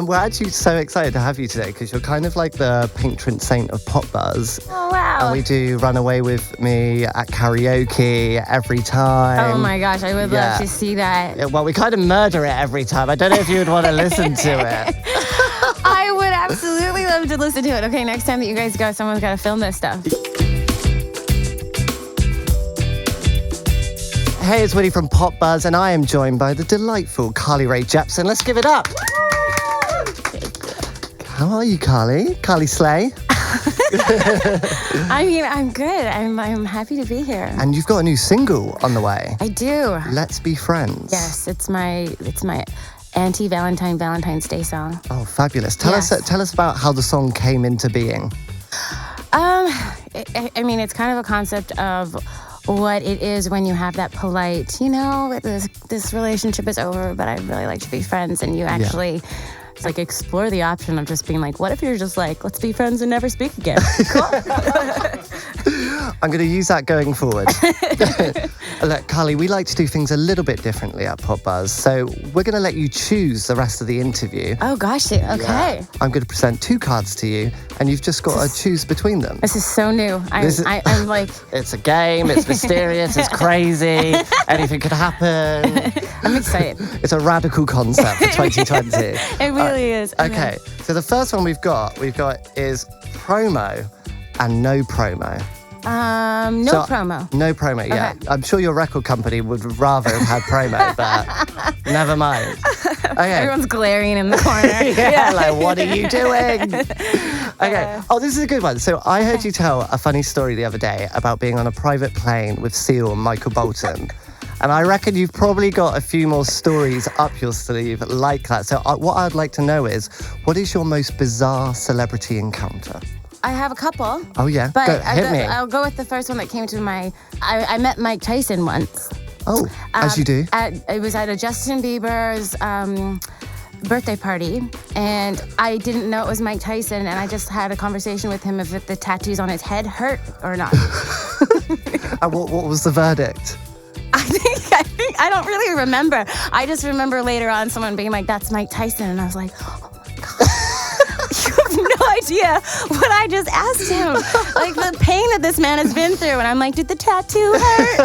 We're actually so excited to have you today because you're kind of like the patron saint of Pop Buzz. Oh, wow. And we do Run Away With Me at karaoke every time. Oh my gosh, I would love to see that. Yeah, well, we kind of murder it every time. I don't know if you would want to listen to it. I would absolutely love to listen to it. Okay, next time that you guys go, someone's got to film this stuff. Hey, it's Woody from Pop Buzz, and I am joined by the delightful Carly Rae Jepsen. Let's give it up. How are you, Carly? Carly Slay? I mean, I'm good. I'm happy to be here. And you've got a new single on the way. I do. Let's Be Friends. Yes, it's my Valentine's Day song. Oh, fabulous. Tell us about how the song came into being. I mean, it's kind of a concept of what it is when you have that polite, this relationship is over, but I'd really like to be friends, and you actually like explore the option of just being like, what if you're just like, let's be friends and never speak again? Cool. I'm going to use that going forward. Look, Carly, we like to do things a little bit differently at Pop Buzz, so we're going to let you choose the rest of the interview. Oh, gosh. Okay. Yeah. I'm going to present 2 cards to you, and you've just got to choose between them. This is so new. I'm like... It's a game. It's mysterious. It's crazy. Anything could happen. I'm excited. It's a radical concept for 2020. It really is. Okay, so the first one we've got is promo and no promo. No promo. No promo, yeah. Okay. I'm sure your record company would rather have had promo, but never mind. Okay. Everyone's glaring in the corner. Like, what are you doing? Okay. Oh, this is a good one. So I heard you tell a funny story the other day about being on a private plane with Seal and Michael Bolton. And I reckon you've probably got a few more stories up your sleeve like that. So what I'd like to know is, what is your most bizarre celebrity encounter? I have a couple. Oh, yeah? But Hit me. I'll go with the first one that came to my... I met Mike Tyson once. Oh, as you do. It was at a Justin Bieber's birthday party, and I didn't know it was Mike Tyson, and I just had a conversation with him if the tattoos on his head hurt or not. And what was the verdict? I don't really remember. I just remember later on someone being like, that's Mike Tyson, and I was like, oh my God. You have no idea what I just asked him. Like the pain that this man has been through. And I'm like, did the tattoo hurt?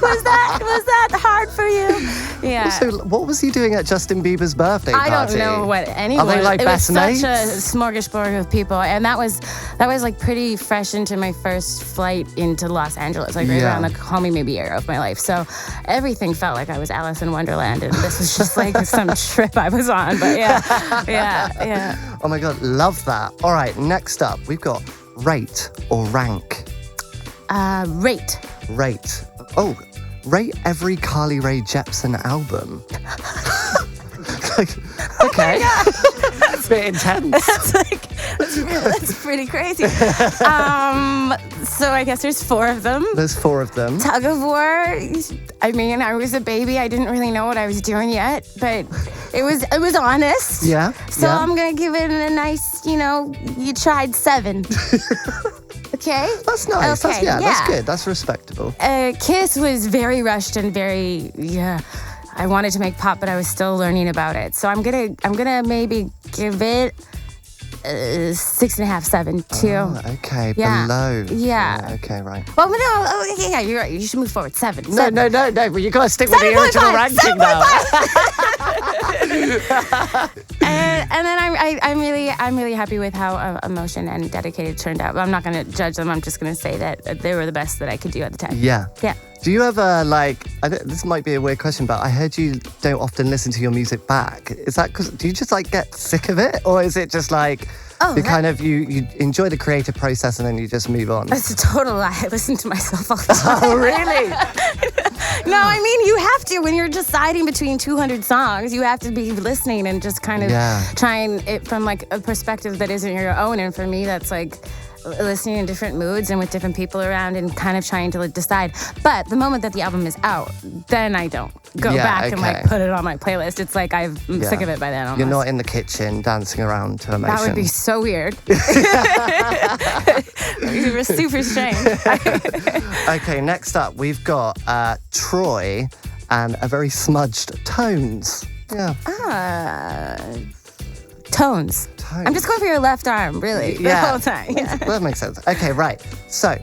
Was that hard for you? Yeah. So what was he doing at Justin Bieber's birthday party? I don't know what anyone. Are they like best mates? It was such a smorgasbord of people. And that was like pretty fresh into my first flight into Los Angeles. Like right around the call me maybe era of my life. So everything felt like I was Alice in Wonderland. And this was just like some trip I was on. But yeah. Oh my God, love that. All right, next up, we've got rate or rank. Rate. Rate. Oh, rate every Carly Rae Jepsen album. Okay. That's a bit intense. That's pretty crazy. So I guess there's 4 of them. There's 4 of them. Tug of War. I mean, I was a baby. I didn't really know what I was doing yet, but it was honest. Yeah. So I'm gonna give it a nice, you tried 7. Okay. That's nice. Okay. That's good. That's respectable. Kiss was very rushed and very I wanted to make pop, but I was still learning about it. So I'm gonna maybe give it 6.5, 7, 2. Oh, okay, below. Yeah. Okay, right. Well, no, you're right. You should move forward. 7. No. But you gotta stick with the original ranking now. And then I'm really happy with how Emotion and Dedicated turned out. I'm not gonna judge them. I'm just gonna say that they were the best that I could do at the time. Yeah. Yeah. Do you ever this might be a weird question, but I heard you don't often listen to your music back. Is that because, do you just get sick of it? Or is it just you enjoy the creative process and then you just move on? That's a total lie. I listen to myself all the time. Oh, really? No, I mean, you have to. When you're deciding between 200 songs, you have to be listening and just kind of trying it from a perspective that isn't your own. And for me, that's listening in different moods and with different people around and kind of trying to decide. But the moment that the album is out, then I don't go back and put it on my playlist. It's I'm sick of it by then almost. You're not in the kitchen dancing around to Emotion. That would be so weird. You were super strange. Okay, next up we've got Troy and a very smudged Tones. Yeah. Tones. I'm just going for your left arm, really, the whole time. Yeah. That makes sense. Okay, right. So,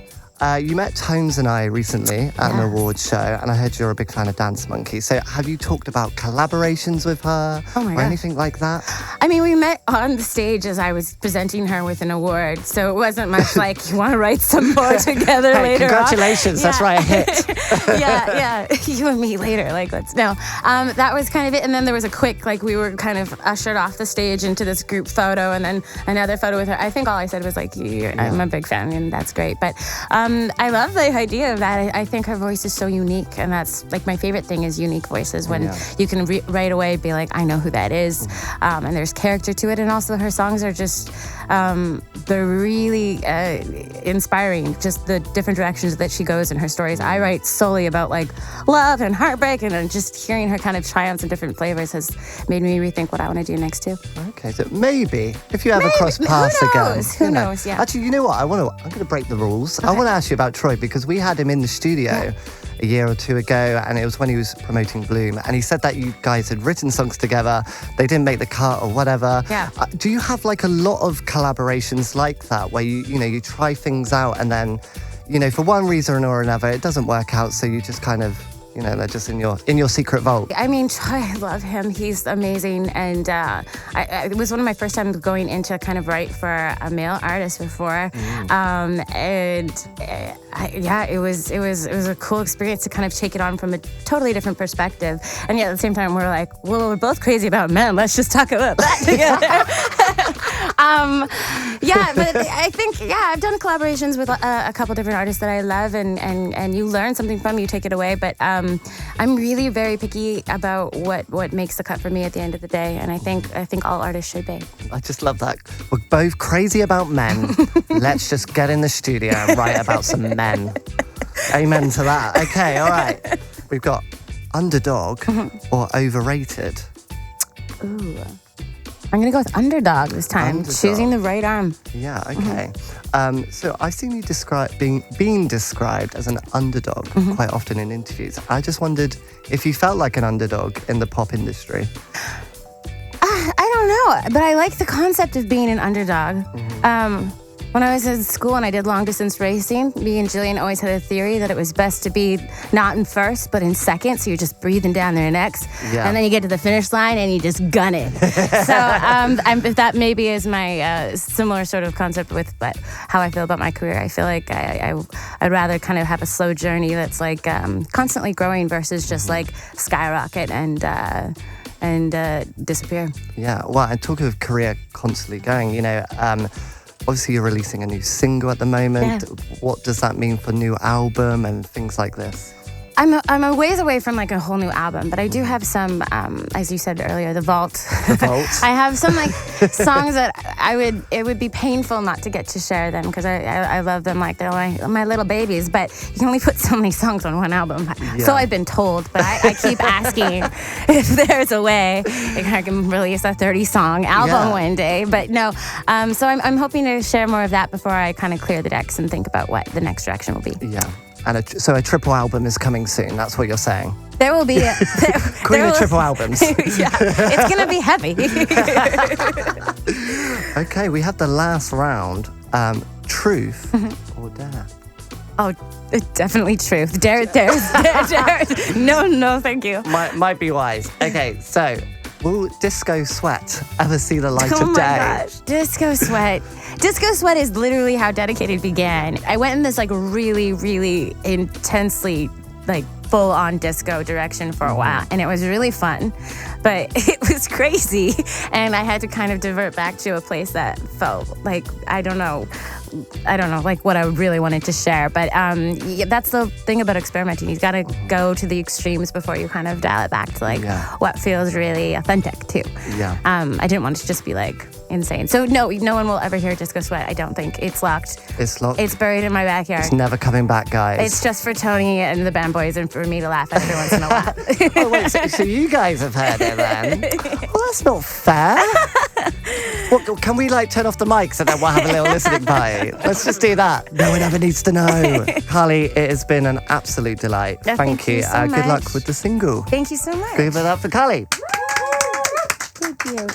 you met Tones and I recently at an awards show, and I heard you're a big fan of Dance Monkey. So have you talked about collaborations with her or anything like that? I mean, we met on the stage as I was presenting her with an award, so it wasn't much like, you want to write some more together later congratulations, on? That's right, a hit. yeah, you and me later, like, let's no. That was kind of it, and then there was a quick, like, we were kind of ushered off the stage into this group photo, and then another photo with her. I think all I said was like, I'm a big fan, and that's great, but I love the idea of that. I think her voice is so unique, and that's like my favorite thing is unique voices when you can right away be like, I know who that is, and there's character to it, and also her songs are just they're really inspiring. Just the different directions that she goes in her stories. I write solely about like love and heartbreak, and just hearing her kind of triumphs in different flavors has made me rethink what I want to do next too. Okay, so maybe if you ever cross paths again, who knows? Yeah. Actually, you know what? I'm going to break the rules. Okay. I want to ask you about Troy, because we had him in the studio a year or two ago, and it was when he was promoting Bloom, and he said that you guys had written songs together, they didn't make the cut or whatever. Yeah. Do you have like a lot of collaborations like that, where you try things out and then, for one reason or another, it doesn't work out, so you just kind of, they're just in your secret vault? I mean, I love him. He's amazing, and it was one of my first times going into kind of write for a male artist before, it was a cool experience to kind of take it on from a totally different perspective, and yet at the same time we're like, well, we're both crazy about men. Let's just talk about that together. But I think I've done collaborations with a couple different artists that I love, and you learn something from, you take it away, but I'm really very picky about what makes the cut for me at the end of the day, and I think all artists should be. I just love that. We're both crazy about men. Let's just get in the studio and write about some men. Amen to that. Okay, all right. We've got underdog or overrated. Ooh. I'm going to go with underdog this time. Underdog. Choosing the right arm. Yeah, okay. So I've seen you being described as an underdog quite often in interviews. I just wondered if you felt like an underdog in the pop industry. I don't know, but I like the concept of being an underdog. When I was in school and I did long distance racing, me and Jillian always had a theory that it was best to be not in first, but in second. So you're just breathing down their necks. Yeah. And then you get to the finish line and you just gun it. So if that maybe is my similar sort of concept with how I feel about my career. I feel like I'd rather kind of have a slow journey that's like constantly growing versus just like skyrocket and disappear. Yeah, well, and talking of career constantly going, obviously you're releasing a new single at the moment. Yeah. What does that mean for new album and things like this? I'm a ways away from like a whole new album, but I do have some, as you said earlier, the vault. The vault. I have some like songs that it would be painful not to get to share them, because I love them like they're my little babies, but you can only put so many songs on one album. Yeah. So I've been told, but I keep asking if there's a way I can release a 30-song album one day. But no, so I'm hoping to share more of that before I kind of clear the decks and think about what the next direction will be. Yeah. And so a triple album is coming soon. That's what you're saying. There will be Queen of triple albums. Yeah, it's going to be heavy. Okay, we have the last round. Truth or dare? Oh, definitely truth. Dare. No, thank you. Might be wise. Okay, so will Disco Sweat ever see the light of day? Oh my gosh, Disco Sweat. Disco Sweat is literally how Dedicated began. I went in this like really, really intensely like full-on disco direction for a while, and it was really fun, but it was crazy, and I had to kind of divert back to a place that felt like I don't know, like what I really wanted to share. But that's the thing about experimenting. You've got to go to the extremes before you kind of dial it back to like what feels really authentic too. Yeah. I didn't want it to just be like insane. So no one will ever hear Disco Sweat. I don't think. It's locked. It's locked. It's buried in my backyard. It's never coming back, guys. It's just for Tony and the Band Boys and for me to laugh at every once in a while. Oh wait, so you guys have heard it then? Well, that's not fair. Well, can we like turn off the mics and then we'll have a little listening party? Let's just do that. No one ever needs to know. Carly, it has been an absolute delight. Thank you so much. Good luck with the single. Thank you so much. Give it up for Carly. Thank you.